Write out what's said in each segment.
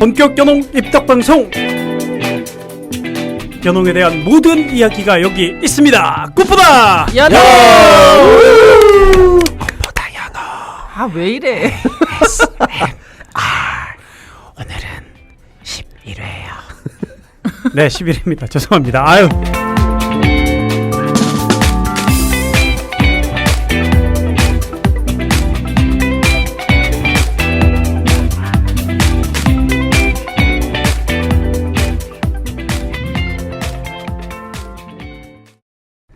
본격 연홍 입덕 방송. 연홍에 대한 모든 이야기가 여기 있습니다. 꽃보다 연홍. 꽃보다 연홍. 아, 왜 이래? 오늘은 11회예요. 네, 11회입니다. 죄송합니다. 아유.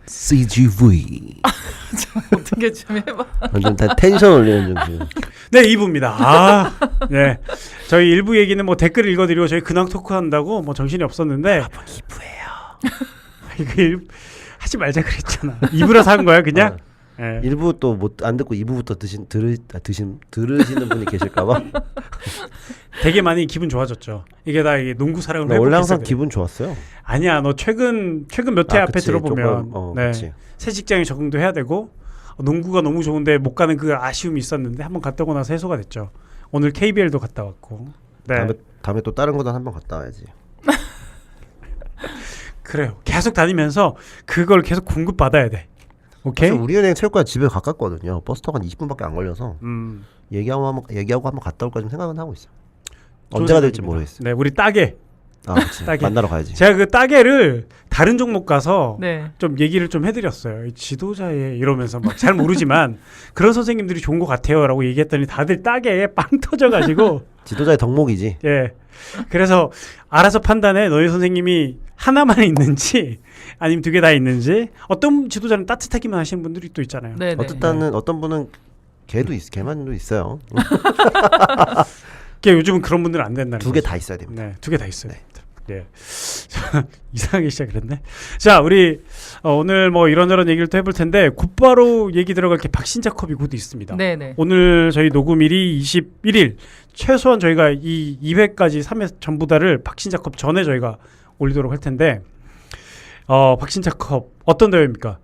CGV. 어떻게 좀 해봐. 완전 다 텐션 올리는 중. 네, 2부입니다. 네. 저희 1부 얘기는 뭐 댓글 읽어드리고 저희 근황 토크 한다고 뭐 정신이 없었는데 2부예요. 이거 하지 말자 그랬잖아. 2부라서 한 거야 그냥? 네. 1부 또 못 안 듣고 2부부터 들으시는 분이 계실까봐. 되게 많이 기분 좋아졌죠. 이게 다 이게 농구 사랑을 회복했어야 원래 항상 돼. 기분 좋았어요. 아니야, 너 최근 몇 회 앞에 그치, 들어보면 조금, 네. 그치. 새 직장에 적응도 해야 되고 농구가 너무 좋은데 못 가는 그 아쉬움이 있었는데 한번 갔다 오고 나서 해소가 됐죠. 오늘 KBL도 갔다 왔고. 네. 다음에 또 다른 거도 한번 갔다 와야지. 그래요. 계속 다니면서 그걸 계속 공급 받아야 돼. 오케이? 우리은행 체육관 집에 가깝거든요. 버스 타고 한 20분밖에 안 걸려서 얘기하고 한번 갔다 올까 좀 생각은 하고 있어. 언제가 될지 모르겠어요. 네, 우리 따개. 그치. 따개. 만나러 가야지. 제가 그 따개를 다른 종목 가서 네. 좀 얘기를 좀 해드렸어요. 지도자에 이러면서 막 잘 모르지만 그런 선생님들이 좋은 것 같아요라고 얘기했더니 다들 따개에 빵 터져가지고 지도자의 덕목이지. 예. 그래서 알아서 판단해. 너희 선생님이 하나만 있는지 아니면 두 개 다 있는지. 어떤 지도자는 따뜻하기만 하시는 분들이 또 있잖아요. 네. 어떤 분은 걔만도 있어요. 요즘은 그런 분들은 안 된다는 두 개 거죠. 다 있어야 됩니다. 네, 두 개 다 있어요. 예. 이상하게 시작했네. 자, 우리 오늘 뭐 이런저런 얘기를 또 해볼 텐데 곧바로 얘기 들어갈 게 박신자컵이 곧 있습니다. 네네. 오늘 저희 녹음일이 21일. 최소한 저희가 이 2회까지 3회 전부 다를 박신자컵 전에 저희가 올리도록 할 텐데 박신자컵 어떤 대회입니까?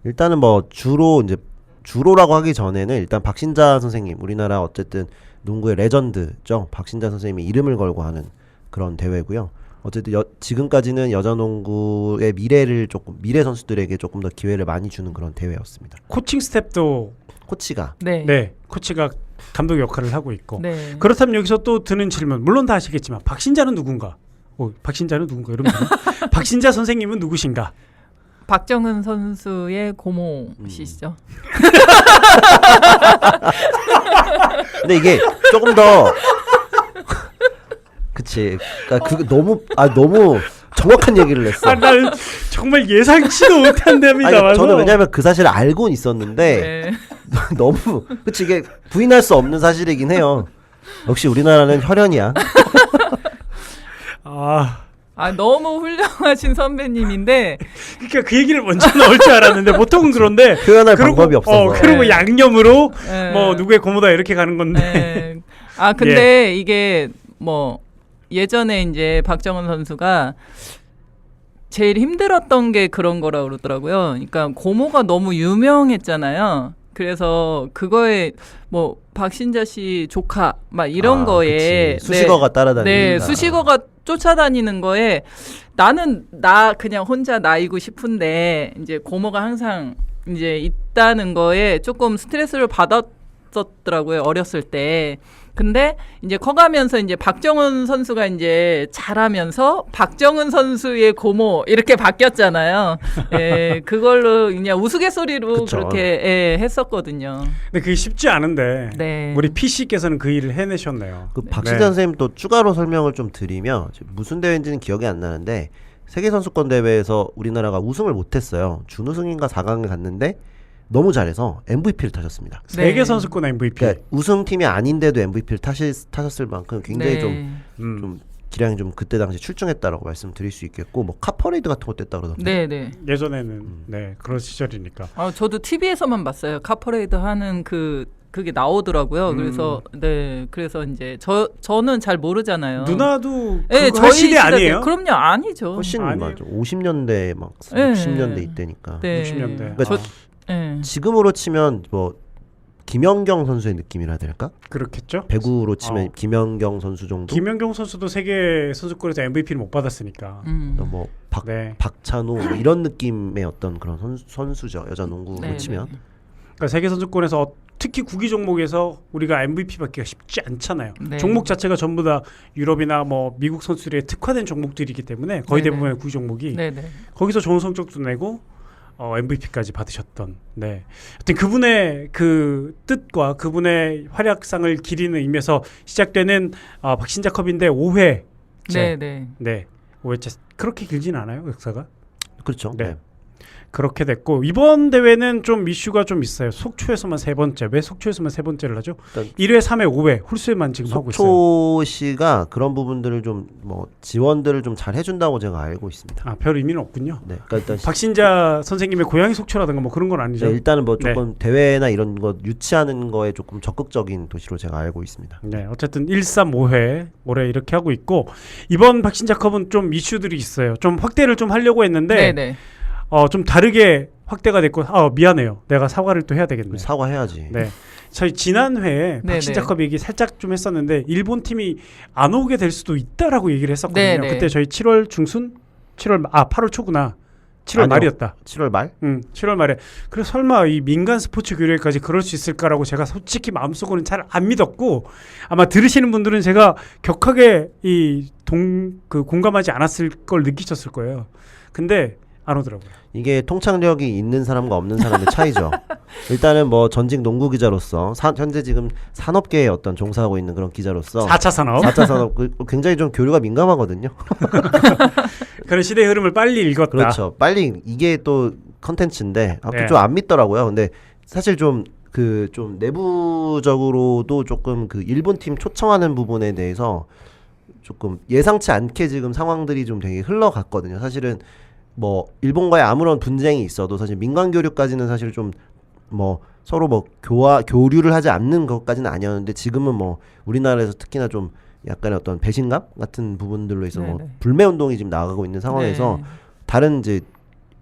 일단은 뭐 주로라고 하기 전에는 일단 박신자 선생님, 우리나라 어쨌든 농구의 레전드죠. 박신자 선생님이 이름을 걸고 하는 그런 대회고요. 어쨌든 지금까지는 여자 농구의 미래 선수들에게 조금 더 기회를 많이 주는 그런 대회였습니다. 코칭 스텝도 코치가 네. 코치가 감독 역할을 하고 있고. 네. 그렇다면 여기서 또 드는 질문, 물론 다 아시겠지만 박신자는 누군가? 박신자는 누군가? 이러면 박신자 선생님은 누구신가? 박정은 선수의 고모시죠. 근데 이게 조금 더 그치. 그러니까 그거 너무 정확한 얘기를 했어. 난 정말 예상치도 못한 답이다. 저는 왜냐하면 그 사실을 알고는 있었는데 네. 너무 그치, 이게 부인할 수 없는 사실이긴 해요. 역시 우리나라는 혈연이야. 너무 훌륭하신 선배님인데. 그러니까 그 얘기를 먼저 넣을 줄 알았는데 보통은 그런데 표현할 방법이 없어서. 그리고 네. 양념으로 네. 뭐 누구의 고모다 이렇게 가는 건데. 네. 근데 이게 뭐 예전에 이제 박정은 선수가 제일 힘들었던 게 그런 거라고 그러더라고요. 그러니까 고모가 너무 유명했잖아요. 그래서 그거에 뭐 박신자 씨 조카 막 이런 거에 그치. 수식어가 따라다니는. 네, 수식어가 쫓아다니는 거에 나는 그냥 혼자 나이고 싶은데 이제 고모가 항상 이제 있다는 거에 조금 스트레스를 받았었더라고요. 어렸을 때. 근데 이제 커가면서 이제 박정은 선수가 이제 잘하면서 박정은 선수의 고모 이렇게 바뀌었잖아요. 예, 그걸로 그냥 우스갯소리로 그쵸. 그렇게 했었거든요. 근데 그게 쉽지 않은데 네. 우리 PC께서는 그 일을 해내셨네요. 그 박신자 선생님 또 추가로 설명을 좀 드리면 무슨 대회인지는 기억이 안 나는데 세계선수권 대회에서 우리나라가 우승을 못했어요. 준우승인가 4강을 갔는데 너무 잘해서 MVP를 타셨습니다. 세계 선수권 MVP. 그러니까 우승팀이 아닌데도 MVP를 타셨을 만큼 굉장히 네. 좀 기량이 좀 그때 당시 출중했다라고 말씀드릴 수 있겠고, 뭐 카퍼레이드 같은 것도 했다 그러던데. 네. 예전에는 그런 시절이니까. 저도 TV에서만 봤어요. 카퍼레이드 하는 그게 나오더라고요. 그래서 이제 저는 잘 모르잖아요. 누나도 네, 그거 할 시대 아니에요? 그럼요, 아니죠. 훨씬 아니에요. 맞아. 50년대 막 네. 60년대 이때니까. 네. 60년대. 그러니까 네. 지금으로 치면 뭐 김연경 선수의 느낌이라 해야 될까? 그렇겠죠. 배구로 치면 김연경 선수 정도. 김연경 선수도 세계 선수권에서 MVP를 못 받았으니까. 또 뭐 네. 박찬호 뭐 이런 느낌의 어떤 그런 선수죠. 여자 농구로 네, 치면. 네. 그러니까 세계 선수권에서 특히 구기 종목에서 우리가 MVP 받기가 쉽지 않잖아요. 네. 종목 자체가 전부 다 유럽이나 뭐 미국 선수들의 특화된 종목들이기 때문에 거의 네, 대부분의 구기 종목이 네네. 거기서 좋은 성적도 내고 MVP까지 받으셨던. 네. 하여튼 그분의 그 뜻과 그분의 활약상을 기리는 의미에서 시작되는 박신자컵인데 5회. 네네. 네. 5회째 그렇게 길진 않아요, 역사가. 그렇죠. 네. 네. 그렇게 됐고 이번 대회는 좀 이슈가 좀 있어요. 속초에서만 3번째. 왜 속초에서만 3번째를 하죠? 일단 1회, 3회, 5회 홀수에만 지금 하고 있어요. 속초시가 그런 부분들을 좀 뭐 지원들을 좀 잘 해준다고 제가 알고 있습니다. 별 의미는 없군요. 네, 그러니까 일단 박신자 선생님의 고향이 속초라든가 뭐 그런 건 아니죠. 네, 일단은 뭐 조금 대회나 이런 거 유치하는 거에 조금 적극적인 도시로 제가 알고 있습니다. 네, 어쨌든 1, 3, 5회 올해 이렇게 하고 있고 이번 박신자컵은 좀 이슈들이 있어요. 좀 확대를 좀 하려고 했는데 네네. 좀 다르게 확대가 됐고 미안해요. 내가 사과를 또 해야 되겠네. 사과해야지. 네. 저희 지난 회에 네네. 박신자컵 얘기 살짝 좀 했었는데 일본 팀이 안 오게 될 수도 있다라고 얘기를 했었거든요. 네네. 그때 저희 7월 중순? 8월 초구나. 7월 아니요. 말이었다. 7월 말? 7월 말에. 그래서 설마 이 민간 스포츠 규례까지 그럴 수 있을까라고 제가 솔직히 마음속으로는 잘 안 믿었고 아마 들으시는 분들은 제가 격하게 공감하지 않았을 걸 느끼셨을 거예요. 근데 안 오더라고요. 이게 통찰력이 있는 사람과 없는 사람의 차이죠. 일단은 뭐 전직 농구 기자로서 현재 지금 산업계에 어떤 종사하고 있는 그런 기자로서 4차 산업. 4차 산업 굉장히 좀 교류가 민감하거든요. 그런 시대의 흐름을 빨리 읽었다. 그렇죠. 빨리 이게 또 컨텐츠인데 네. 좀 안 믿더라고요. 근데 사실 좀 내부적으로도 조금 그 일본 팀 초청하는 부분에 대해서 조금 예상치 않게 지금 상황들이 좀 되게 흘러갔거든요. 사실은 뭐 일본과의 아무런 분쟁이 있어도 사실 민간 교류까지는 사실 좀 뭐 서로 뭐 교류를 하지 않는 것까지는 아니었는데 지금은 뭐 우리나라에서 특히나 좀 약간의 어떤 배신감 같은 부분들로 해서 뭐 네네. 불매 운동이 지금 나가고 있는 상황에서 네. 다른 이제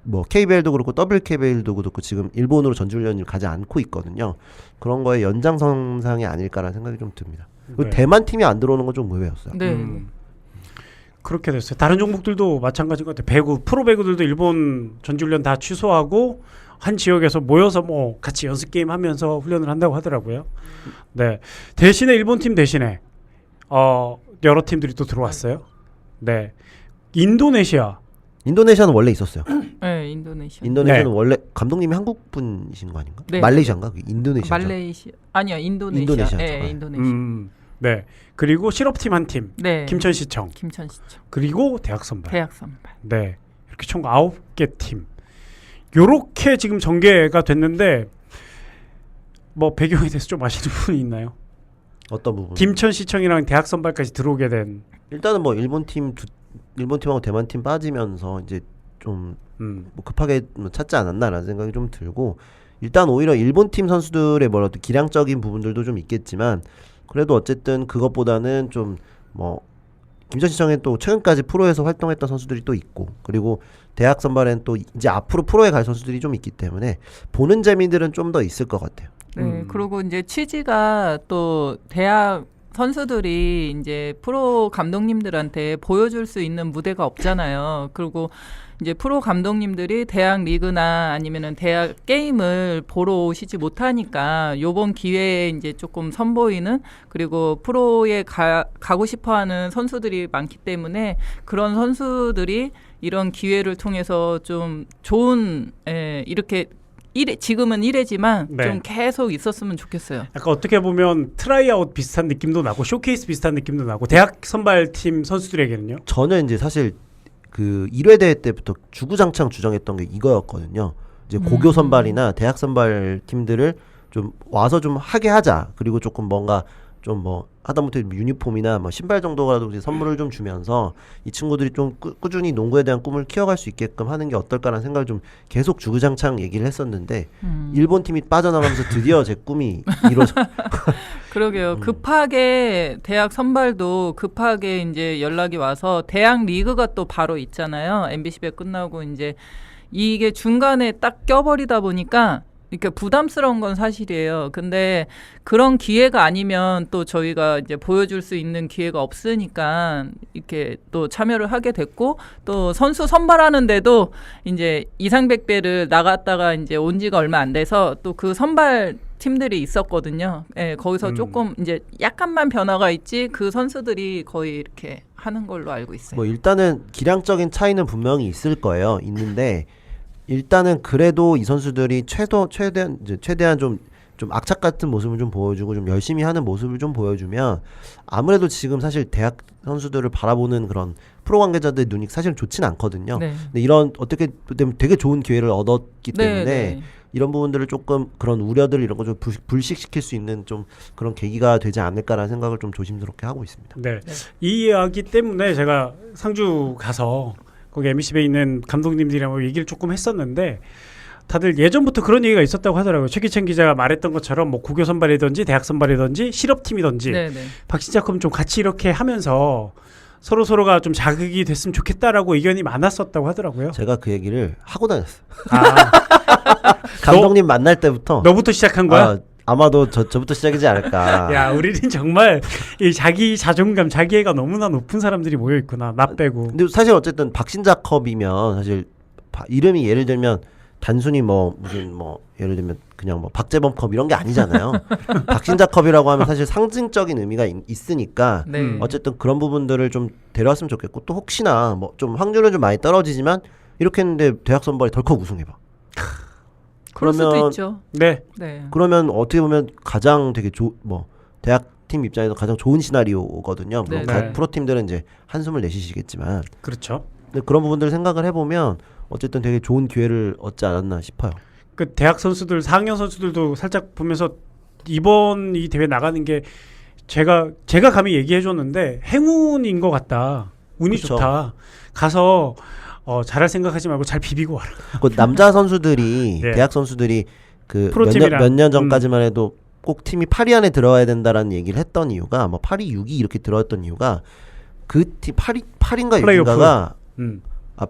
뭐 KBL도 그렇고 WKBL도 그렇고 지금 일본으로 전지훈련을 가지 않고 있거든요. 그런 거에 연장선상이 아닐까라는 생각이 좀 듭니다. 그리고 네. 대만 팀이 안 들어오는 건 좀 의외였어요. 네. 그렇게 됐어요. 다른 종목들도 마찬가지인 것 같아요. 배구, 프로 배구들도 일본 전지훈련 다 취소하고 한 지역에서 모여서 뭐 같이 연습 게임 하면서 훈련을 한다고 하더라고요. 네. 대신에 일본 팀 대신에 여러 팀들이 또 들어왔어요. 네. 인도네시아는 원래 있었어요. 네, 인도네시아. 인도네시아는 네. 원래 감독님이 한국 분이신 거 아닌가? 네. 말레이시아인가? 인도네시아죠. 말레이시아. 아니요, 인도네시아. 인도네시아죠. 네, 네. 인도네시아. 네. 그리고 실업팀 한 팀. 네. 김천시청. 김천시청. 그리고 대학 선발. 대학 선발. 네. 이렇게 총 9개 팀. 요렇게 지금 전개가 됐는데 뭐 배경에 대해서 좀 아시는 분이 있나요? 어떤 부분? 김천시청이랑 대학 선발까지 들어오게 된 일단은 뭐 일본 팀하고 대만 팀 빠지면서 이제 좀 뭐 급하게 찾지 않았나라는 생각이 좀 들고 일단 오히려 일본 팀 선수들의 뭐라도 기량적인 부분들도 좀 있겠지만 그래도 어쨌든 그것보다는 좀 뭐 김천시청에 또 최근까지 프로에서 활동했던 선수들이 또 있고 그리고 대학 선발엔 또 이제 앞으로 프로에 갈 선수들이 좀 있기 때문에 보는 재미들은 좀 더 있을 것 같아요. 네, 그리고 이제 취지가 또 대학 선수들이 이제 프로 감독님들한테 보여줄 수 있는 무대가 없잖아요. 그리고 이제 프로 감독님들이 대학 리그나 아니면은 대학 게임을 보러 오시지 못하니까 요번 기회에 이제 조금 선보이는 그리고 프로에 가고 싶어하는 선수들이 많기 때문에 그런 선수들이 이런 기회를 통해서 좀 좋은 이렇게 지금은 1회지만 네. 좀 계속 있었으면 좋겠어요. 약간 어떻게 보면 트라이아웃 비슷한 느낌도 나고 쇼케이스 비슷한 느낌도 나고 대학 선발팀 선수들에게는요. 저는 이제 사실 그 1회 대회 때부터 주구장창 주장했던 게 이거였거든요. 이제 고교 선발이나 대학 선발 팀들을 좀 와서 좀 하게 하자. 그리고 조금 뭔가 좀 뭐 하다못해 유니폼이나 뭐 신발 정도라도 이제 선물을 좀 주면서 이 친구들이 좀 꾸준히 농구에 대한 꿈을 키워갈 수 있게끔 하는 게 어떨까라는 생각을 좀 계속 주구장창 얘기를 했었는데 일본 팀이 빠져나가면서 드디어 제 꿈이 이루어져. 그러게요. 급하게 대학 선발도 급하게 이제 연락이 와서 대학 리그가 또 바로 있잖아요. MBC배 끝나고 이제 이게 중간에 딱 껴버리다 보니까 이렇게 부담스러운 건 사실이에요. 근데 그런 기회가 아니면 또 저희가 이제 보여줄 수 있는 기회가 없으니까 이렇게 또 참여를 하게 됐고, 또 선수 선발하는데도 이제 이상백배를 나갔다가 이제 온 지가 얼마 안 돼서 또 그 선발 팀들이 있었거든요. 예, 거기서 조금 이제 약간만 변화가 있지 그 선수들이 거의 이렇게 하는 걸로 알고 있어요. 뭐 일단은 기량적인 차이는 분명히 있을 거예요. 있는데 일단은 그래도 이 선수들이 최대한 좀 악착 같은 모습을 좀 보여주고 좀 열심히 하는 모습을 좀 보여주면 아무래도 지금 사실 대학 선수들을 바라보는 그런 프로 관계자들의 눈이 사실 좋진 않거든요. 네. 근데 이런 어떻게 되면 되게 좋은 기회를 얻었기 네, 때문에 네. 이런 부분들을 조금 그런 우려들 이런 거 좀 불식시킬 수 있는 좀 그런 계기가 되지 않을까라는 생각을 좀 조심스럽게 하고 있습니다. 네. 이 이야기 때문에 제가 상주 가서 거기 MBC에 있는 감독님들이랑 얘기를 조금 했었는데 다들 예전부터 그런 얘기가 있었다고 하더라고요. 최기찬 기자가 말했던 것처럼 뭐 국교 선발이든지 대학 선발이든지 실업팀이든지 네, 네. 박신자컵 좀 같이 이렇게 하면서 서로가 좀 자극이 됐으면 좋겠다라고 의견이 많았었다고 하더라고요. 제가 그 얘기를 하고 다녔어요. 아, 감독님 만날 때부터 너부터 시작한 거야? 아마도 저부터 시작이지 않을까. 야, 우리는 정말 이 자기 자존감, 자기애가 너무나 높은 사람들이 모여 있구나. 나 빼고. 근데 사실 어쨌든 박신자컵이면 사실 이름이 예를 들면 단순히 뭐 무슨 뭐 예를 들면 그냥 뭐 박재범컵 이런 게 아니잖아요. 박신자컵이라고 하면 사실 상징적인 의미가 있으니까 네. 어쨌든 그런 부분들을 좀 데려왔으면 좋겠고 또 혹시나 뭐 좀 확률은 좀 많이 떨어지지만 이렇게 했는데 대학 선발이 덜컥 우승해봐. 그럴 수도 있죠. 네. 네. 그러면 어떻게 보면 가장 되게 뭐 대학 팀 입장에서 가장 좋은 시나리오거든요. 물론 네. 프로 팀들은 이제 한숨을 내쉬시겠지만 그렇죠. 근데 그런 부분들을 생각을 해보면 어쨌든 되게 좋은 기회를 얻지 않았나 싶어요. 그 대학 선수들, 4학년 선수들도 살짝 보면서 이번 이 대회 나가는 게 제가 감히 얘기해 줬는데 행운인 것 같다. 운이 그쵸. 좋다. 가서 잘할 생각하지 말고 잘 비비고 와라. 그 남자 선수들이 네. 대학 선수들이 그 프로팀이랑. 몇 년 전까지만 해도 꼭 팀이 8위 안에 들어와야 된다라는 얘기를 했던 이유가 뭐 8위, 6위 이렇게 들어왔던 이유가 그 팀 8위인가 플레이오프. 6위인가가 음.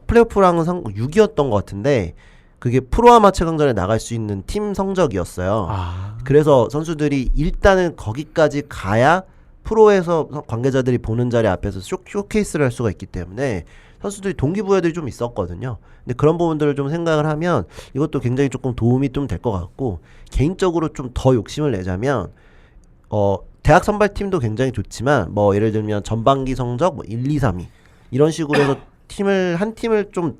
플레이오프랑은 6위였던 것 같은데 그게 프로아마 최강전에 나갈 수 있는 팀 성적이었어요. 아. 그래서 선수들이 일단은 거기까지 가야 프로에서 관계자들이 보는 자리 앞에서 쇼케이스를 할 수가 있기 때문에 선수들이 동기부여들이 좀 있었거든요. 근데 그런 부분들을 좀 생각을 하면 이것도 굉장히 조금 도움이 좀 될 것 같고 개인적으로 좀 더 욕심을 내자면 대학 선발팀도 굉장히 좋지만 뭐 예를 들면 전반기 성적 뭐 1, 2, 3위 이런 식으로 해서 한 팀을 좀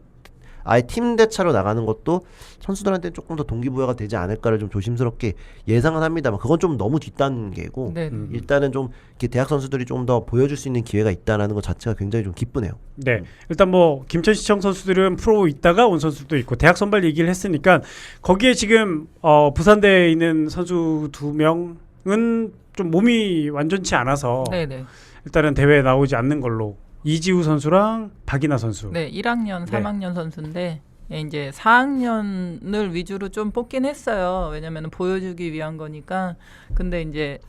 아예 팀 대차로 나가는 것도 선수들한테 조금 더 동기부여가 되지 않을까를 좀 조심스럽게 예상은 합니다만 그건 좀 너무 뒷단계고 네. 일단은 좀 이렇게 대학 선수들이 좀 더 보여줄 수 있는 기회가 있다라는 것 자체가 굉장히 좀 기쁘네요. 네. 일단 뭐 김천시청 선수들은 프로 있다가 온 선수도 있고 대학 선발 얘기를 했으니까 거기에 지금 부산대에 있는 선수 2명은 좀 몸이 완전치 않아서 네, 네. 일단은 대회에 나오지 않는 걸로 이지우 선수랑 박이나 선수. 네, 1학년, 네. 3학년 선수인데 이제 4학년을 위주로 좀 뽑긴 했어요. 왜냐면 보여주기 위한 거니까. 근데 이제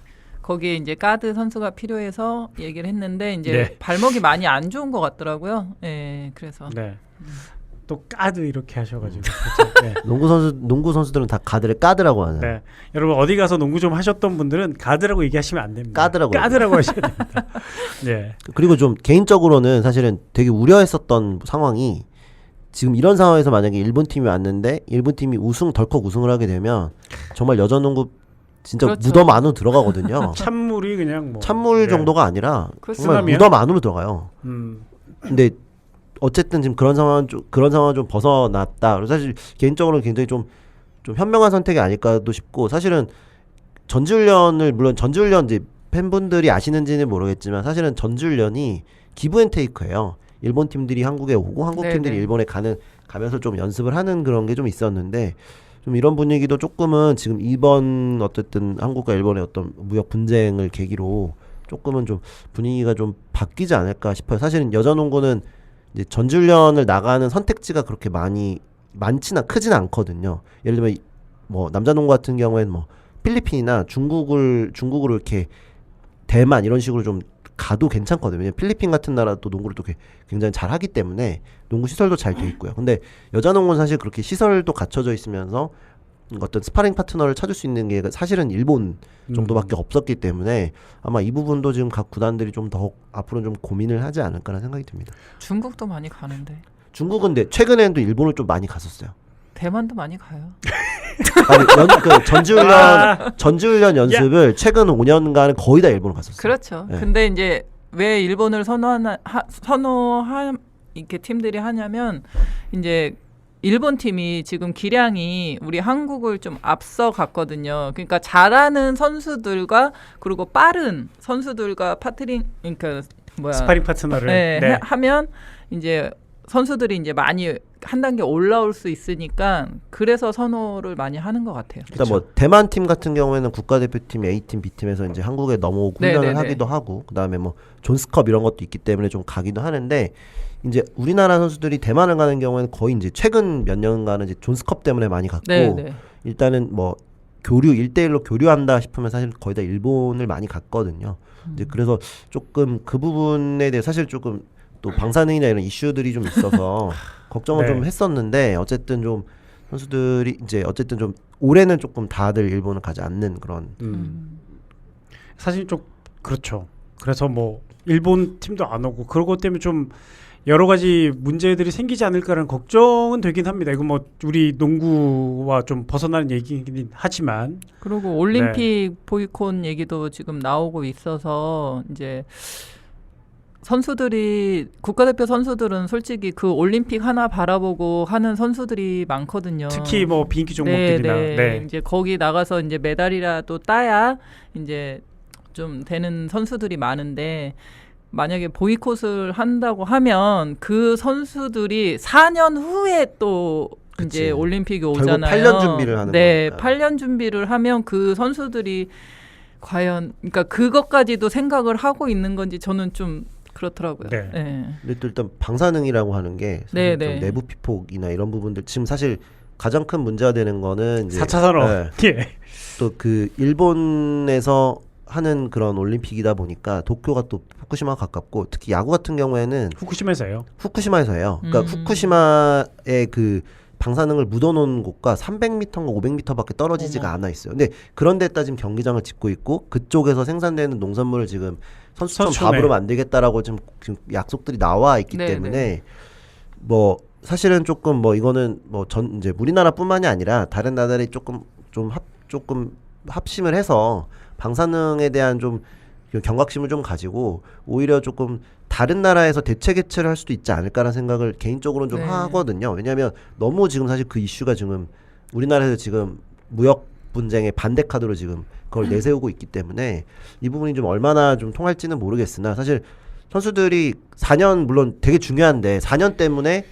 거기에 이제 가드 선수가 필요해서 얘기를 했는데 이제 네. 발목이 많이 안 좋은 것 같더라고요. 네, 그래서 네. 또 까드 이렇게 하셔가지고. 그렇죠? 네. 농구 선수들은 다 가드를 까드라고 하잖아요. 네. 여러분 어디 가서 농구 좀 하셨던 분들은 가드라고 얘기하시면 안 됩니다. 까드라고 까드라고 하셔야 됩니다. 네. 그리고 좀 개인적으로는 사실은 되게 우려했었던 상황이 지금 이런 상황에서 만약에 일본 팀이 왔는데 일본 팀이 덜컥 우승을 하게 되면 정말 여자 농구 진짜 그렇죠. 무덤 안으로 들어가거든요. 찬물이 그냥 뭐 찬물 네. 정도가 아니라 정말 쓰나미요? 무덤 안으로 들어가요. 음. 근데 어쨌든 지금 그런 상황 좀 벗어났다. 그래서 사실 개인적으로는 굉장히 좀 현명한 선택이 아닐까도 싶고 사실은 물론 전지훈련 이제 팬분들이 아시는지는 모르겠지만 사실은 전지훈련이 기브앤테이크예요. 일본 팀들이 한국에 오고 한국 네네. 팀들이 일본에 가면서 좀 연습을 하는 그런 게 좀 있었는데 좀 이런 분위기도 조금은 지금 이번 어쨌든 한국과 일본의 어떤 무역 분쟁을 계기로 조금은 좀 분위기가 좀 바뀌지 않을까 싶어요. 사실은 여자 농구는 이제 전지훈련을 나가는 선택지가 그렇게 크진 않거든요. 예를 들면 뭐 남자 농구 같은 경우에는 뭐 필리핀이나 중국으로 이렇게 대만 이런 식으로 좀 가도 괜찮거든요. 왜냐면 필리핀 같은 나라도 농구를 또 굉장히 잘 하기 때문에 농구 시설도 잘 돼 있고요. 근데 여자 농구는 사실 그렇게 시설도 갖춰져 있으면서 어떤 스파링 파트너를 찾을 수 있는 게 사실은 일본 정도밖에 없었기 때문에 아마 이 부분도 지금 각 구단들이 좀 더 앞으로 좀 고민을 하지 않을까라는 생각이 듭니다. 중국도 많이 가는데 중국은 근데 최근에는 또 일본을 좀 많이 갔었어요. 대만도 많이 가요. 아니, 그 전지훈련 연습을 최근 5년간 거의 다 일본을 갔었어요. 그렇죠. 네. 근데 이제 왜 일본을 선호한 이렇게 팀들이 하냐면 이제 일본 팀이 지금 기량이 우리 한국을 좀 앞서 갔거든요. 그러니까 잘하는 선수들과 그리고 빠른 선수들과 그러니까 스파링 파트너를 네. 하면 이제 선수들이 이제 많이 한 단계 올라올 수 있으니까 그래서 선호를 많이 하는 것 같아요. 일단 뭐 대만 팀 같은 경우에는 국가대표팀 A팀, B팀에서 이제 한국에 넘어오고 훈련을 하기도 하고 그다음에 뭐 존스컵 이런 것도 있기 때문에 좀 가기도 하는데 이제 우리나라 선수들이 대만을 가는 경우에는 거의 이제 최근 몇 년간은 이제 존스컵 때문에 많이 갔고 일단은 뭐 교류 1대1로 교류한다 싶으면 사실 거의 다 일본을 많이 갔거든요. 이제 그래서 조금 그 부분에 대해 사실 조금 또 방사능이나 이런 이슈들이 좀 있어서 걱정을 좀 했었는데 어쨌든 좀 선수들이 이제 어쨌든 좀 올해는 조금 다들 일본을 가지 않는 그런 사실 좀 그렇죠. 그래서 뭐 일본 팀도 안 오고 그런 것 때문에 좀 여러 가지 문제들이 생기지 않을까라는 걱정은 되긴 합니다. 이거 뭐 우리 농구와 좀 벗어나는 얘기긴 하지만 그리고 올림픽 보이콧 얘기도 지금 나오고 있어서 이제 선수들이 국가대표 선수들은 솔직히 그 올림픽 하나 바라보고 하는 선수들이 많거든요. 특히 뭐 비인기 종목들이나 이제 거기 나가서 이제 메달이라도 따야 이제 좀 되는 선수들이 많은데 만약에 보이콧을 한다고 하면 그 선수들이 4년 후에 또 이제 올림픽이 오잖아요. 결국 8년 준비를 하는 거니까. 8년 준비를 하면 그 선수들이 과연 그러니까 그것까지도 생각을 하고 있는 건지 저는 좀 그렇더라고요. 근데 또 일단 방사능이라고 하는 게 좀 내부 피폭이나 이런 부분들 지금 사실 가장 큰 문제가 되는 거는 이제 4차 산업. 또 그 일본에서 하는 그런 올림픽이다 보니까 도쿄가 또 후쿠시마 가깝고 특히 야구 같은 경우에는 후쿠시마에서 해요. 그러니까 후쿠시마의 그 방사능을 묻어놓은 곳과 300m인가 500m밖에 떨어지지가 않아 있어요. 근데 그런 데다 지금 경기장을 짓고 있고 그쪽에서 생산되는 농산물을 지금 선수촌 밥으로 만들겠다라고 지금 약속들이 나와 있기 때문에 뭐 사실은 조금 뭐 이거는 뭐 이제 우리나라뿐만이 아니라 다른 나라들이 조금 합심을 해서 방사능에 대한 좀 경각심을 좀 가지고 오히려 조금 다른 나라에서 대체 개최를 할 수도 있지 않을까라는 생각을 개인적으로는 좀 하거든요. 왜냐하면 너무 지금 사실 그 이슈가 지금 우리나라에서 지금 무역 분쟁의 반대 카드로 지금 그걸 내세우고 있기 때문에 이 부분이 좀 얼마나 좀 통할지는 모르겠으나 사실 선수들이 4년 물론 되게 중요한데 4년 때문에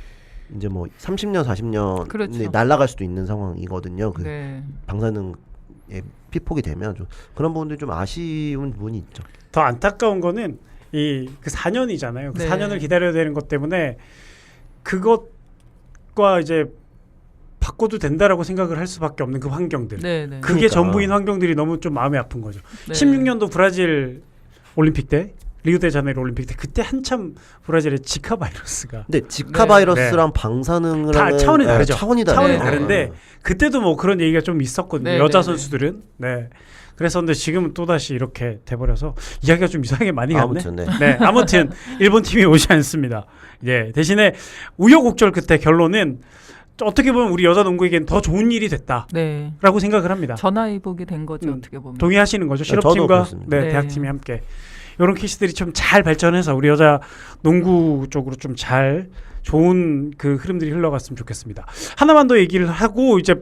이제 뭐 30년 40년 날아갈 수도 있는 상황이거든요. 그 방사능의 피폭이 되면 좀 그런 부분들이 좀 아쉬운 부분이 있죠. 더 안타까운 거는 그 4년이잖아요. 그 4년을 기다려야 되는 것 때문에 그것과 이제 바꿔도 된다라고 생각을 할 수밖에 없는 그 환경들. 그게 그러니까. 전부인 환경들이 너무 좀 마음이 아픈 거죠. 16년도 브라질 올림픽 때 리우데자네이루 올림픽 때 그때 한참 브라질의 지카 바이러스가. 근데 지카 바이러스랑 방사능이랑 다 차원이 다르죠. 차원이 다른데 그때도 뭐 그런 얘기가 좀 있었거든요. 여자 선수들은. 그랬었는데 지금은 또 다시 이렇게 돼버려서 이야기가 좀 이상하게 많이 갔네. 아무튼 일본 팀이 오지 않습니다. 대신에 우여곡절 끝에 결론은 어떻게 보면 우리 여자 농구에겐 더 좋은 일이 됐다라고 생각을 합니다. 전화위복이 된 거죠. 어떻게 보면. 동의하시는 거죠? 실업팀과 대학팀이 함께. 이런 케이스들이 좀 잘 발전해서 우리 여자 농구 쪽으로 좀 잘 좋은 그 흐름들이 흘러갔으면 좋겠습니다. 하나만 더 얘기를 하고 이제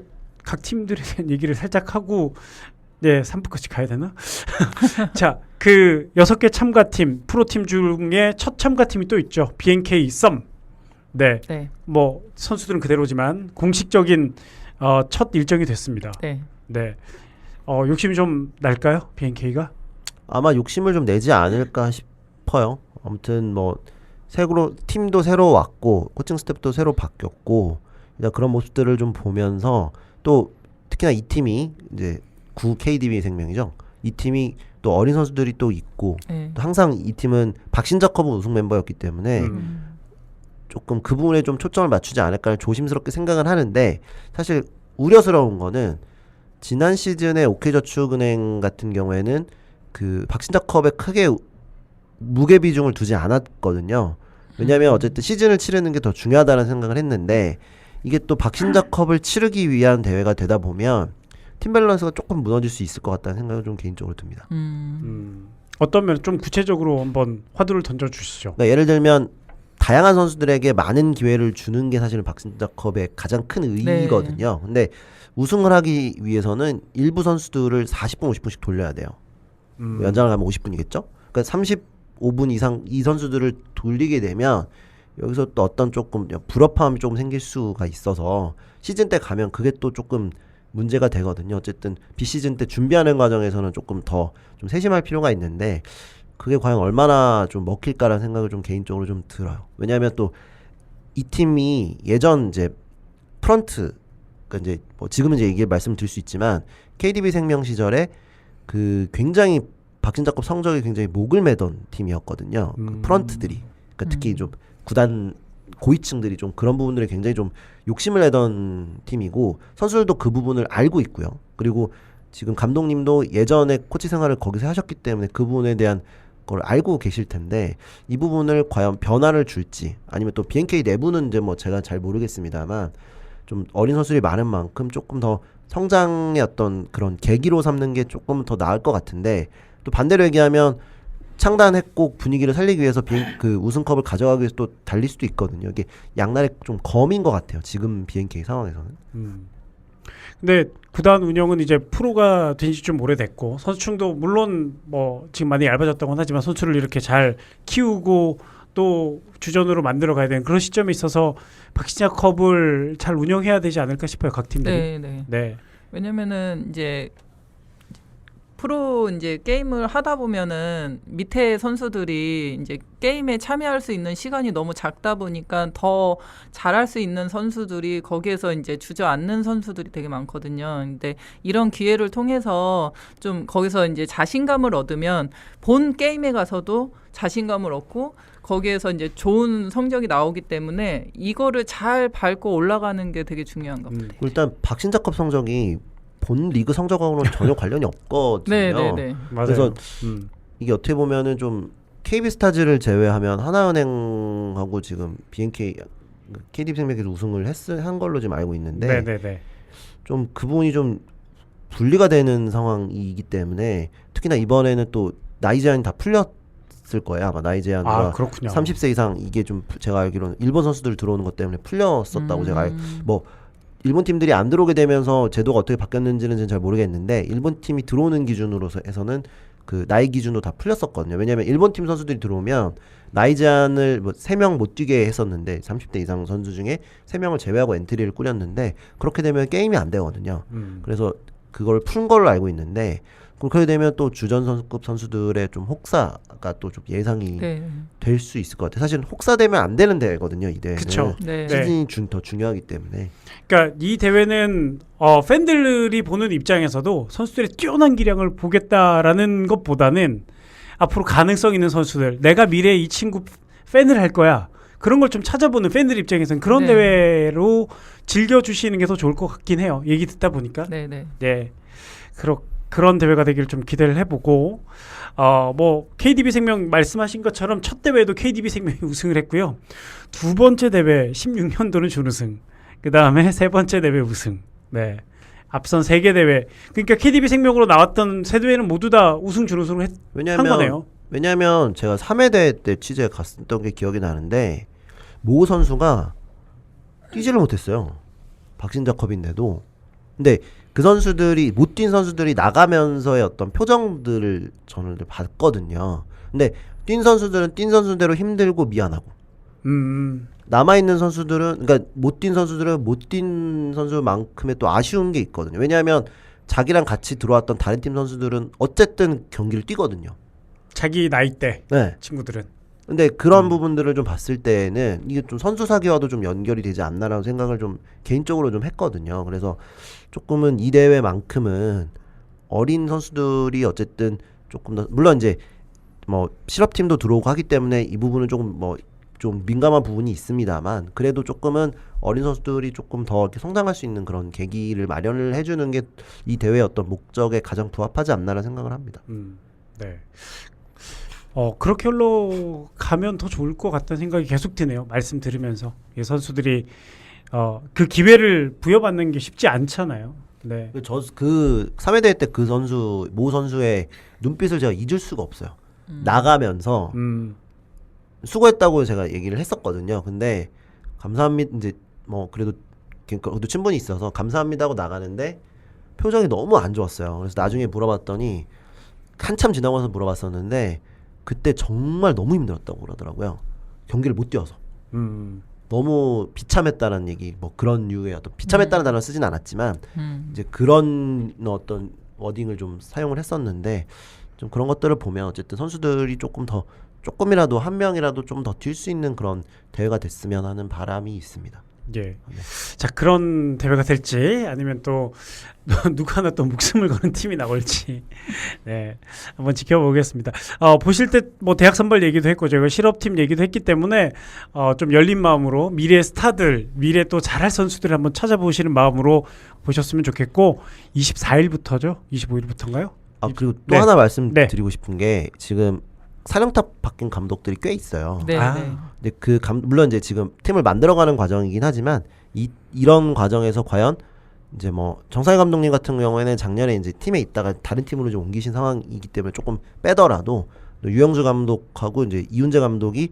각 팀들에 대한 얘기를 살짝 하고 3부까지 가야 되나? 자, 그 6개 참가팀, 프로팀 중에 첫 참가팀이 또 있죠. BNK 썸. 뭐 선수들은 그대로지만 공식적인 첫 일정이 됐습니다. 욕심이 좀 날까요? BNK가? 아마 욕심을 좀 내지 않을까 싶어요. 아무튼 뭐 새로 팀도 새로 왔고 코칭 스태프도 새로 바뀌었고 그런 모습들을 좀 보면서 또 특히나 이 팀이 이제 9 KDB 생명이죠. 이 팀이 또 어린 선수들이 또 있고 또 항상 이 팀은 박신자컵은 우승 멤버였기 때문에 조금 그 부분에 좀 초점을 맞추지 않을까 조심스럽게 생각을 하는데 사실 우려스러운 거는 지난 시즌에 OK저축은행 같은 경우에는 그 박신자컵에 크게 무게 비중을 두지 않았거든요. 왜냐하면 어쨌든 시즌을 치르는 게 더 중요하다는 생각을 했는데 이게 또 박신자컵을 치르기 위한 대회가 되다 보면 팀 밸런스가 조금 무너질 수 있을 것 같다는 생각을 좀 개인적으로 듭니다. 어떤 면 좀 구체적으로 한번 화두를 던져주시죠. 그러니까 예를 들면 다양한 선수들에게 많은 기회를 주는 게 사실은 박신자컵의 가장 큰 의의거든요. 근데 우승을 하기 위해서는 일부 선수들을 40분, 50분씩 돌려야 돼요. 연장을 가면 50분이겠죠? 그러니까 35분 이상 이 선수들을 돌리게 되면 여기서 또 어떤 조금 불협화음이 조금 생길 수가 있어서 시즌 때 가면 그게 또 조금 문제가 되거든요. 어쨌든 비시즌 때 준비하는 과정에서는 조금 더 좀 세심할 필요가 있는데 그게 과연 얼마나 좀 먹힐까라는 생각을 좀 개인적으로 좀 들어요. 왜냐하면 또 이 팀이 예전 이제 프런트 그러니까 이제 뭐 지금은 이제 이게 말씀을 드릴 수 있지만 KDB 생명 시절에 그 굉장히 박신자컵 성적이 굉장히 목을 매던 팀이었거든요. 그 프런트들이 그러니까 특히 좀 구단 고위층들이 좀 그런 부분들에 굉장히 좀 욕심을 내던 팀이고 선수들도 그 부분을 알고 있고요. 그리고 지금 감독님도 예전에 코치 생활을 거기서 하셨기 때문에 그 부분에 대한 걸 알고 계실 텐데 이 부분을 과연 변화를 줄지 아니면 또 BNK 내부는 이제 뭐 제가 잘 모르겠습니다만 좀 어린 선수들이 많은 만큼 조금 더 성장의 어떤 그런 계기로 삼는 게 조금 더 나을 것 같은데 또 반대로 얘기하면 창단했고 분위기를 살리기 위해서 그 우승컵을 가져가기 위해서 또 달릴 수도 있거든요. 이게 양날의 좀 검인 것 같아요. 지금 BNK 상황에서는. 근데 구단 운영은 이제 프로가 된 지 좀 오래됐고 선수층도 물론 뭐 지금 많이 얇아졌다고는 하지만 선수를 이렇게 잘 키우고 또 주전으로 만들어 가야 되는 그런 시점에 있어서 박신자컵을 잘 운영해야 되지 않을까 싶어요. 각 팀들이. 네. 왜냐면은 이제 프로 이제 게임을 하다 보면은 밑에 선수들이 이제 게임에 참여할 수 있는 시간이 너무 작다 보니까 더 잘할 수 있는 선수들이 거기에서 이제 주저앉는 선수들이 되게 많거든요. 근데 이런 기회를 통해서 좀 거기서 이제 자신감을 얻으면 본 게임에 가서도 자신감을 얻고 거기에서 이제 좋은 성적이 나오기 때문에 이거를 잘 밟고 올라가는 게 되게 중요한 것 같아요. 일단 박신자컵 성적이 본 리그 성적하고는 전혀 관련이 없거든요. 네네네. 맞아요. 그래서 이게 어떻게 보면은 좀 KB스타즈를 제외하면 하나은행하고 지금 BNK KDB생명에서 우승을 한 걸로 지금 알고 있는데 네네네. 좀 그 부분이 좀 분리가 되는 상황이기 때문에 특히나 이번에는 또 나이 제한이 다 풀렸을 거예요. 아마 나이 제한과 30세 이상 이게 좀 제가 알기로는 일본 선수들 들어오는 것 때문에 풀렸었다고 제가 뭐 일본 팀들이 안 들어오게 되면서 제도가 어떻게 바뀌었는지는 잘 모르겠는데 일본 팀이 들어오는 기준으로 해서는 그 나이 기준도 다 풀렸었거든요. 왜냐하면 일본 팀 선수들이 들어오면 나이 제한을 뭐 3명 못 뛰게 했었는데 30대 이상 선수 중에 3명을 제외하고 엔트리를 꾸렸는데 그렇게 되면 게임이 안 되거든요. 그래서 그걸 푼 걸로 알고 있는데 그렇게 되면 또 주전 선수급 선수들의 좀 혹사가 또 좀 예상이 될 수 있을 것 같아요. 사실 혹사되면 안 되는 대회거든요. 이 대회는. 그쵸. 시즌이 더 중요하기 때문에. 그러니까 이 대회는 팬들이 보는 입장에서도 선수들의 뛰어난 기량을 보겠다라는 것보다는 앞으로 가능성 있는 선수들, 내가 미래에 이 친구 팬을 할 거야. 그런 걸 좀 찾아보는 팬들 입장에서는 그런 대회로 즐겨주시는 게 더 좋을 것 같긴 해요. 얘기 듣다 보니까. 네네. 네. 그런 대회가 되기를 좀 기대를 해보고 뭐 KDB 생명 말씀하신 것처럼 첫 대회도 KDB 생명이 우승을 했고요. 두 번째 대회 16년도는 준우승. 그 다음에 세 번째 대회 우승. 네. 앞선 3개 대회. 그러니까 KDB 생명으로 나왔던 세 대회는 모두 다 우승 준우승을 한 거네요. 왜냐하면 제가 3회 대회 때 취재 갔었던 게 기억이 나는데 모 선수가 뛰지를 못했어요. 박신자컵인데도. 근데 그 선수들이 못 뛴 선수들이 나가면서의 어떤 표정들을 저는 봤거든요. 근데 뛴 선수들은 뛴 선수대로 힘들고 미안하고 남아있는 선수들은 그러니까 못 뛴 선수들은 못 뛴 선수만큼의 또 아쉬운 게 있거든요. 왜냐하면 자기랑 같이 들어왔던 다른 팀 선수들은 어쨌든 경기를 뛰거든요. 자기 나이 때 네. 친구들은. 근데 그런 부분들을 좀 봤을 때는 이게 좀 선수 사기와도 좀 연결이 되지 않나라는 생각을 좀 개인적으로 좀 했거든요. 그래서 조금은 이 대회만큼은 어린 선수들이 어쨌든 조금 더 물론 이제 뭐 실업팀도 들어오고 하기 때문에 이 부분은 조금 뭐 좀 민감한 부분이 있습니다만 그래도 조금은 어린 선수들이 조금 더 이렇게 성장할 수 있는 그런 계기를 마련을 해주는 게 이 대회의 어떤 목적에 가장 부합하지 않나라는 생각을 합니다. 네. 그렇게 흘러가면 더 좋을 것 같다는 생각이 계속 드네요. 말씀 들으면서 이 선수들이 그 기회를 부여받는 게 쉽지 않잖아요. 네. 그 3회 대회 때 그 선수 모 선수의 눈빛을 제가 잊을 수가 없어요. 나가면서 수고했다고 제가 얘기를 했었거든요. 근데 감사합니다. 이제 뭐 그래도 친분이 있어서 감사합니다 하고 나가는데 표정이 너무 안 좋았어요. 그래서 나중에 물어봤더니 한참 지나고 나서 물어봤었는데 그때 정말 너무 힘들었다고 그러더라고요. 경기를 못 뛰어서. 너무 비참했다는 얘기, 뭐 그런 류의 어떤 비참했다는 단어를 쓰진 않았지만 이제 그런 어떤 워딩을 좀 사용을 했었는데 좀 그런 것들을 보면 어쨌든 선수들이 조금이라도 한 명이라도 좀 더 뛸 수 있는 그런 대회가 됐으면 하는 바람이 있습니다. 예. 네. 자, 그런 대회가 될지 아니면 또 누구 하나 또 목숨을 거는 팀이 나올지 네, 한번 지켜보겠습니다. 보실 때 뭐 대학 선발 얘기도 했고 저희가 실업팀 얘기도 했기 때문에 좀 열린 마음으로 미래 스타들, 미래 또 잘할 선수들을 한번 찾아보시는 마음으로 보셨으면 좋겠고 24일부터죠? 25일부터인가요? 그리고 또 네. 하나 말씀드리고 싶은 게 지금 사령탑 바뀐 감독들이 꽤 있어요. 네, 근데 물론 이제 지금 팀을 만들어가는 과정이긴 하지만 이런 과정에서 과연 이제 뭐 정상희 감독님 같은 경우에는 작년에 이제 팀에 있다가 다른 팀으로 좀 옮기신 상황이기 때문에 조금 빼더라도 유영주 감독하고 이제 이훈재 감독이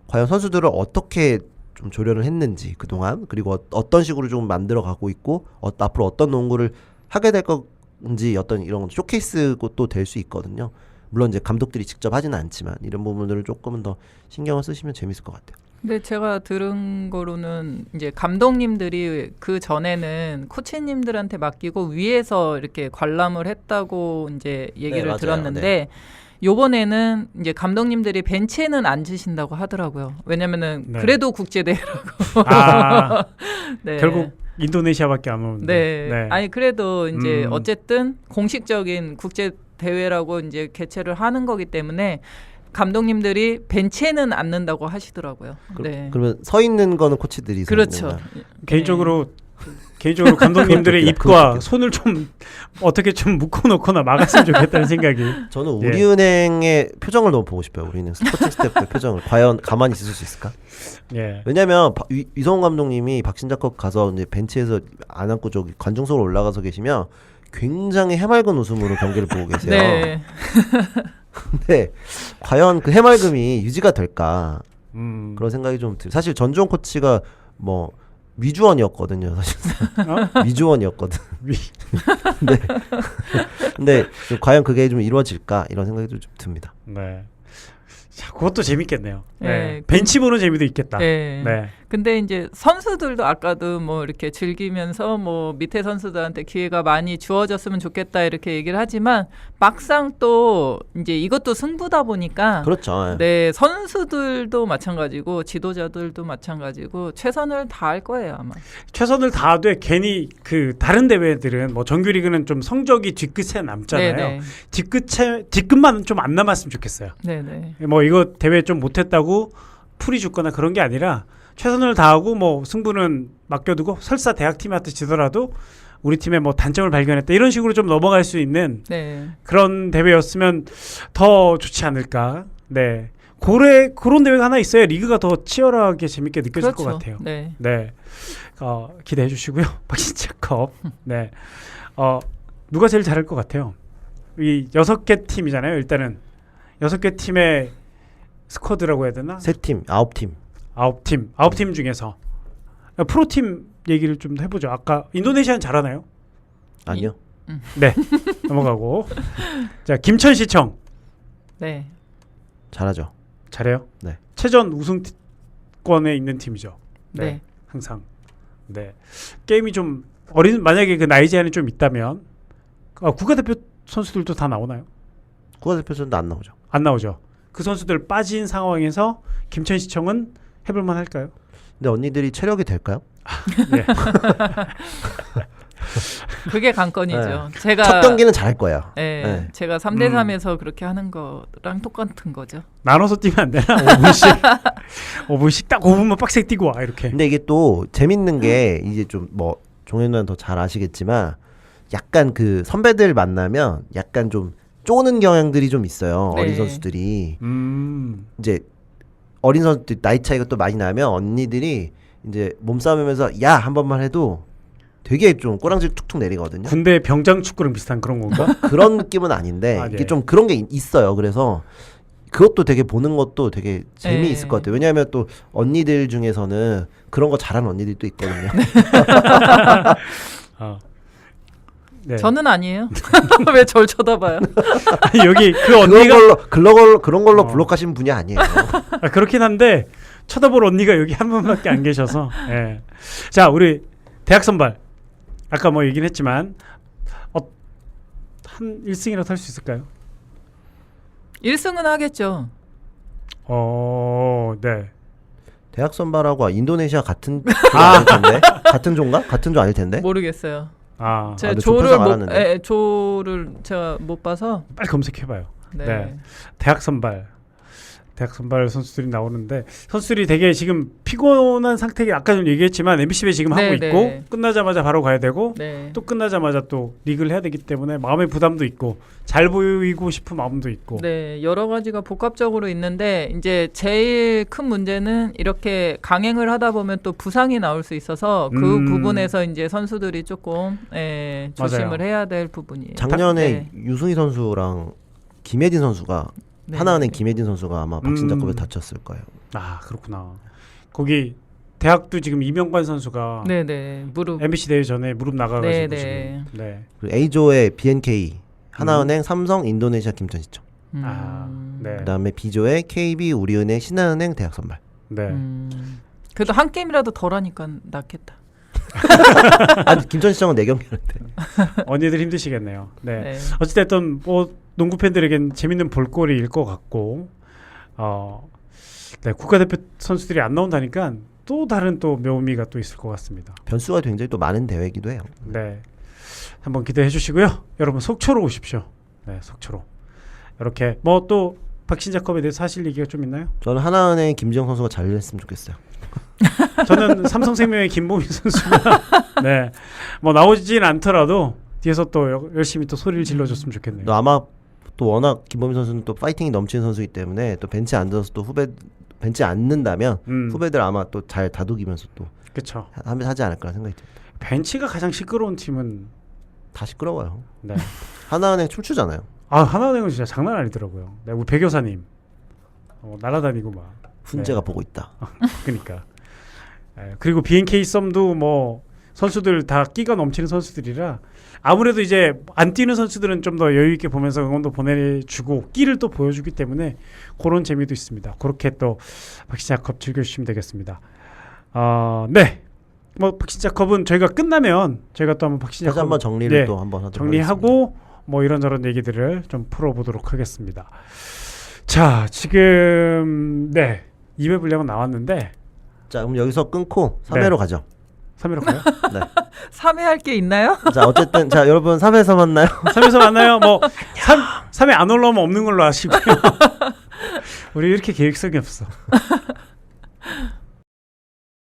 과연 선수들을 어떻게 좀 조련을 했는지 그동안 그리고 어떤 식으로 좀 만들어가고 있고 앞으로 어떤 농구를 하게 될 건지 어떤 이런 쇼케이스고 또 될 수 있거든요. 물론 이제 감독들이 직접 하지는 않지만 이런 부분들을 조금은 더 신경을 쓰시면 재밌을 것 같아요. 근데 제가 들은 거로는 이제 감독님들이 그 전에는 코치님들한테 맡기고 위에서 이렇게 관람을 했다고 이제 얘기를 맞아요. 들었는데 네. 요번에는 이제 감독님들이 벤치에는 앉으신다고 하더라고요. 왜냐면은 네. 그래도 국제대회라고. 네. 결국 인도네시아밖에 안 오는데. 네. 아니 그래도 이제 음. 어쨌든 공식적인 국제 대회라고 이제 개최를 하는 거기 때문에 감독님들이 벤치에는 앉는다고 하시더라고요. 네. 그러면 서 있는 거는 코치들이 서 있는 그렇죠. 거야. 개인적으로 감독님들의 그것도 입과 웃기다. 손을 좀 어떻게 좀 묶어놓거나 막았으면 좋겠다는 생각이. 저는 예. 우리은행의 표정을 너무 보고 싶어요. 우리는 스포츠 스태프의 표정을 과연 가만히 있을 수 있을까? 예. 왜냐하면 이성훈 감독님이 박신자컵 가서 이제 벤치에서 안 앉고 저기 관중석으로 올라가서 계시면 굉장히 해맑은 웃음으로 경기를 보고 계세요. 네. 근데 과연 그 해맑음이 유지가 될까 그런 생각이 좀 들어요. 사실 전주원 코치가 뭐 위주원이었거든요. 사실 위주원이었거든. 근데 과연 그게 좀 이루어질까 이런 생각이 좀 듭니다. 네. 자, 그것도 재밌겠네요. 네. 네. 벤치 보는 재미도 있겠다. 네. 네. 근데 이제 선수들도 아까도 뭐 이렇게 즐기면서 뭐 밑에 선수들한테 기회가 많이 주어졌으면 좋겠다 이렇게 얘기를 하지만 막상 또 이제 이것도 승부다 보니까 그렇죠. 네, 선수들도 마찬가지고 지도자들도 마찬가지고 최선을 다할 거예요, 아마. 최선을 다하되 괜히 그 다른 대회들은 뭐 정규리그는 좀 성적이 뒤끝에 남잖아요. 네, 뒤끝만 좀 안 남았으면 좋겠어요. 네, 네. 뭐 이거 대회 좀 못했다고 풀이 죽거나 그런 게 아니라 최선을 다하고 뭐 승부는 맡겨두고 설사 대학팀한테 지더라도 우리 팀의 뭐 단점을 발견했다 이런 식으로 좀 넘어갈 수 있는 네. 그런 대회였으면 더 좋지 않을까. 네. 그런 대회가 하나 있어야 리그가 더 치열하게 재밌게 느껴질 그렇죠. 것 같아요. 네. 네. 기대해 주시고요. 박신자컵. 네. 누가 제일 잘할 것 같아요? 이 6개 팀이잖아요. 일단은 6개 팀의 스쿼드라고 해야 되나? 3팀, 9팀. 9팀 중에서 프로팀 얘기를 좀 해보죠. 아까 인도네시아는 잘하나요? 아니요. 네. 넘어가고. 자, 김천시청 네. 잘하죠. 잘해요? 네. 최전 우승권에 있는 팀이죠. 네. 항상. 네. 게임이 좀 만약에 그 나이 제한이 좀 있다면 국가대표 선수들도 다 나오나요? 국가대표전도 안 나오죠. 안 나오죠. 그 선수들 빠진 상황에서 김천시청은 해볼만 할까요? 근데 언니들이 체력이 될까요? 네. 그게 관건이죠. 제가 첫 경기는 잘할 거예요. 예, 네. 제가 3대 3에서 그렇게 하는 거랑 똑같은 거죠. 나눠서 뛰면 안 되나? 5분씩 5분씩 딱 5분만 빡세게 뛰고 와 이렇게. 근데 이게 또 재밌는 게 이제 좀 뭐 종현 누나는 더 잘 아시겠지만 약간 그 선배들 만나면 약간 좀 쪼는 경향들이 좀 있어요. 네. 어린 선수들이 이제 이제 어린 선수들 나이 차이가 또 많이 나면 언니들이 이제 몸싸움하면서 야 한 번만 해도 되게 좀 꼬랑지 툭툭 내리거든요. 군대 병장 축구랑 비슷한 그런 건가? 그런 느낌은 아닌데 아, 네. 이게 좀 그런 게 있어요. 그래서 그것도 되게 보는 것도 되게 재미있을 네. 것 같아요. 왜냐하면 또 언니들 중에서는 그런 거 잘하는 언니들이 또 있거든요. 어. 네. 저는 아니에요. 왜 절 쳐다봐요? 아니, 여기 그 그런 언니가 걸로 그런 걸로 어. 블록하신 분이 아니에요. 그렇긴 한데 쳐다볼 언니가 여기 한 분밖에 안 계셔서. 예. 자, 우리 대학 선발 아까 뭐 얘기는 했지만 한 1승이라도 할 수 있을까요? 1승은 하겠죠. 네. 대학 선발하고 인도네시아 같은 조가 아닐 텐데 같은 조인가? 같은 조 아닐 텐데. 모르겠어요. 아, 제가 근데 조편성 조를 못, 알았는데. 조를 제가 못 봐서. 빨리 검색해봐요. 네. 네. 대학 선발 선수들이 나오는데 선수들이 되게 지금 피곤한 상태에 아까 좀 얘기했지만 MBC에 지금 하고 네, 있고 네. 끝나자마자 바로 가야 되고 네. 또 끝나자마자 또 리그를 해야 되기 때문에 마음의 부담도 있고 잘 보이고 싶은 마음도 있고. 네, 여러 가지가 복합적으로 있는데 이제 제일 큰 문제는 이렇게 강행을 하다 보면 또 부상이 나올 수 있어서 그 부분에서 이제 선수들이 조금 조심을 맞아요. 해야 될 부분이에요. 작년에 유승희 선수랑 김혜진 선수가 네. 하나은행 김혜진 선수가 아마 박신자급에 음. 다쳤을 거예요. 아, 그렇구나. 거기 대학도 지금 이명관 선수가 네네 무릎. MBC 대회 전에 무릎 나가가지고 네네. 지금. 네. 그리고 A조의 BNK, 하나은행, 삼성, 인도네시아, 김천시청. 아, 네. 그다음에 B조의 KB, 우리은행, 신한은행, 대학 선발. 네. 그래도 한 게임이라도 덜 하니까 낫겠다. 아니 김천시청은 4경기였는데. 언니들 힘드시겠네요. 네. 네. 어찌됐든 뭐 농구 팬들에겐 재밌는 볼거리일 것 같고, 네, 국가대표 선수들이 안 나온다니까 또 다른 또 묘미가 또 있을 것 같습니다. 변수가 굉장히 또 많은 대회이기도 해요. 네, 한번 기대해 주시고요. 여러분 속초로 오십시오. 네, 속초로. 이렇게 뭐 또 박신자컵에 대해서 하실 얘기가 좀 있나요? 저는 하나은행 김지영 선수가 잘 했으면 좋겠어요. 저는 삼성생명의 김보민 선수가 네, 뭐 나오진 않더라도 뒤에서 또 열심히 또 소리를 질러줬으면 좋겠네요. 또 아마 또 워낙 김보민 선수는 또 파이팅이 넘치는 선수이기 때문에 또 벤치에 앉아서 또 벤치에 앉는다면 후배들 아마 또 잘 다독이면서 또 그렇죠. 하지 않을까 생각이 듭니다. 벤치가 가장 시끄러운 팀은 다 시끄러워요. 네. 하나은행 춤추잖아요. 아, 하나은행은 진짜 장난 아니더라고요. 네, 우리 배 교사님 날아다니고 막 훈제가 네. 보고 있다. 그러니까 그리고 BNK 썸도 뭐 선수들 다 끼가 넘치는 선수들이라 아무래도 이제 안 뛰는 선수들은 좀 더 여유 있게 보면서 응원도 보내주고 끼를 또 보여주기 때문에 그런 재미도 있습니다. 그렇게 또 박신자컵 즐겨주시면 되겠습니다. 네, 뭐 박신자컵은 저희가 끝나면 저희가 또 한번 박신자컵 다시 한번 정리를 네, 또 한번 하도록 정리하고 뭐 이런저런 얘기들을 좀 풀어보도록 하겠습니다. 자, 지금 네 2회 분량은 나왔는데 자, 그럼 여기서 끊고 3회로 네. 가죠. 3회로 가요? 네. 3회 할 게 있나요? 자, 어쨌든 자, 여러분 3회에서 만나요. 3회에서 만나요. 뭐 3회 안 올라오면 없는 걸로 아시고요. 우리 이렇게 계획성이 없어.